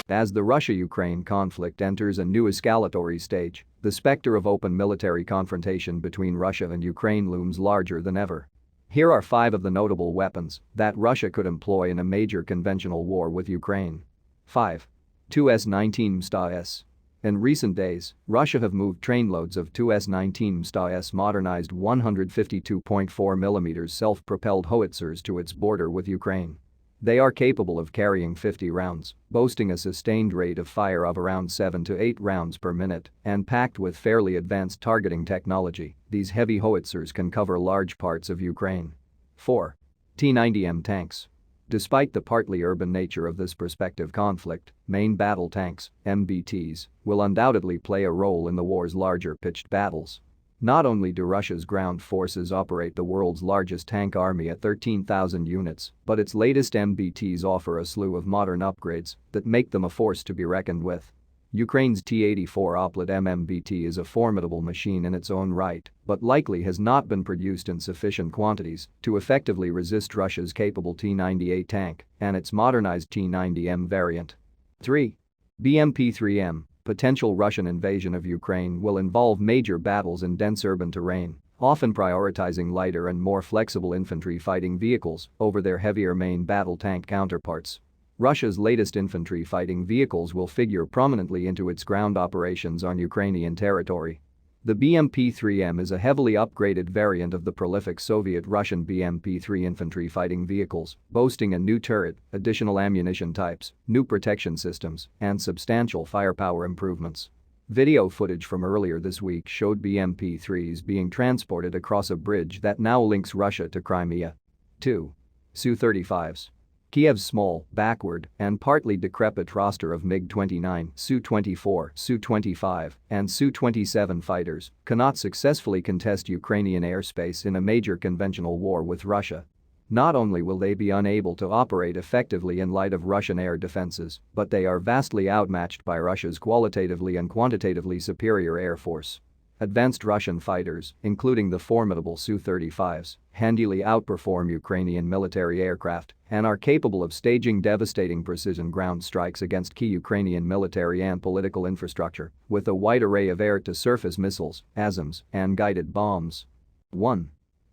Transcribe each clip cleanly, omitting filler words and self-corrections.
As the Russia-Ukraine conflict enters a new escalatory stage, the specter of open military confrontation between Russia and Ukraine looms larger than ever. Here are 5 of the notable weapons that Russia could employ in a major conventional war with Ukraine. 5. Tu-19 Msta-S. In recent days, Russia have moved trainloads of Tu-19 Msta-S modernized 152.4mm self-propelled howitzers to its border with Ukraine. They are capable of carrying 50 rounds, boasting a sustained rate of fire of around 7 to 8 rounds per minute, and packed with fairly advanced targeting technology. These heavy howitzers can cover large parts of Ukraine. 4. T-90M tanks. Despite the partly urban nature of this prospective conflict, main battle tanks, MBTs, will undoubtedly play a role in the war's larger pitched battles. Not only do Russia's ground forces operate the world's largest tank army at 13,000 units, but its latest MBTs offer a slew of modern upgrades that make them a force to be reckoned with. Ukraine's T-84 Oplet MMBT is a formidable machine in its own right, but likely has not been produced in sufficient quantities to effectively resist Russia's capable T-98 tank and its modernized T-90M variant. 3. BMP-3M. Potential Russian invasion of Ukraine will involve major battles in dense urban terrain, often prioritizing lighter and more flexible infantry fighting vehicles over their heavier main battle tank counterparts. Russia's latest infantry fighting vehicles will figure prominently into its ground operations on Ukrainian territory. The BMP-3M is a heavily upgraded variant of the prolific Soviet-Russian BMP-3 infantry fighting vehicles, boasting a new turret, additional ammunition types, new protection systems, and substantial firepower improvements. Video footage from earlier this week showed BMP-3s being transported across a bridge that now links Russia to Crimea. 2. Su-35s. Kiev's small, backward, and partly decrepit roster of MiG-29, Su-24, Su-25, and Su-27 fighters cannot successfully contest Ukrainian airspace in a major conventional war with Russia. Not only will they be unable to operate effectively in light of Russian air defenses, but they are vastly outmatched by Russia's qualitatively and quantitatively superior air force. Advanced Russian fighters, including the formidable Su-35s, handily outperform Ukrainian military aircraft and are capable of staging devastating precision ground strikes against key Ukrainian military and political infrastructure with a wide array of air-to-surface missiles, ASIMs, and guided bombs. 1.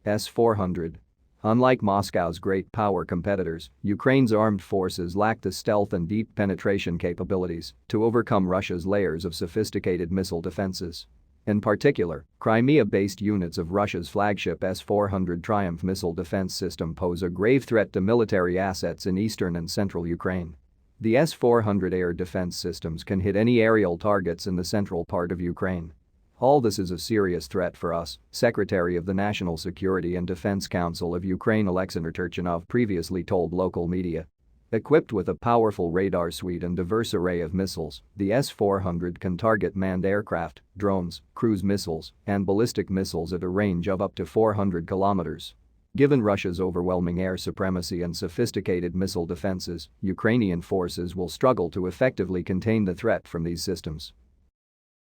S-400. Unlike Moscow's great power competitors, Ukraine's armed forces lack the stealth and deep penetration capabilities to overcome Russia's layers of sophisticated missile defenses. In particular, Crimea-based units of Russia's flagship S-400 Triumph missile defense system pose a grave threat to military assets in eastern and central Ukraine. The S-400 air defense systems can hit any aerial targets in the central part of Ukraine. All this is a serious threat for us, Secretary of the National Security and Defense Council of Ukraine Alexander Turchinov previously told local media. Equipped with a powerful radar suite and diverse array of missiles, the S-400 can target manned aircraft, drones, cruise missiles, and ballistic missiles at a range of up to 400 kilometers. Given Russia's overwhelming air supremacy and sophisticated missile defenses, Ukrainian forces will struggle to effectively contain the threat from these systems.